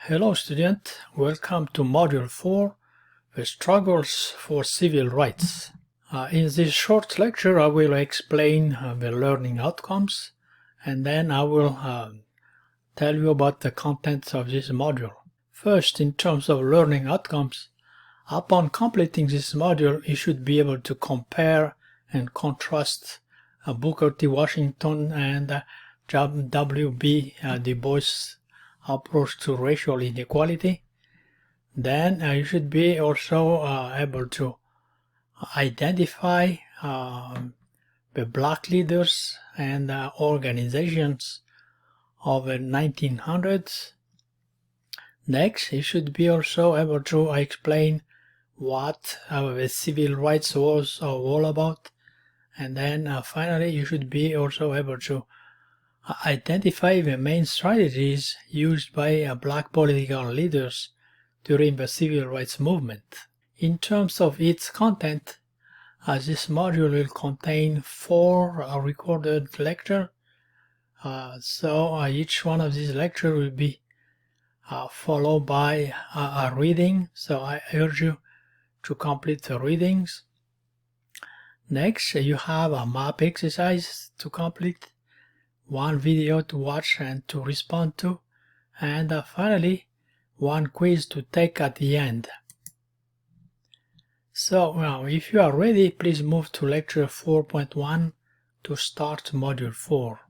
Hello student, welcome to Module 4, The Struggles for Civil Rights. In this short lecture I will explain the learning outcomes and then I will tell you about the contents of this module. First, in terms of learning outcomes, upon completing this module you should be able to compare and contrast Booker T. Washington and W.B. Du Bois approach to racial inequality. Then you should be also able to identify the black leaders and organizations of the 1900s. Next, you should be also able to explain what the civil rights was all about. And then finally, you should be also able to identify the main strategies used by black political leaders during the civil rights movement. In terms of its content, this module will contain 4 recorded lectures. So each one of these lectures will be followed by a reading. So I urge you to complete the readings. Next, you have a map exercise to complete, 1 video to watch and to respond to, and finally 1 quiz to take at the end. So now if you are ready, please move to lecture 4.1 to start module 4.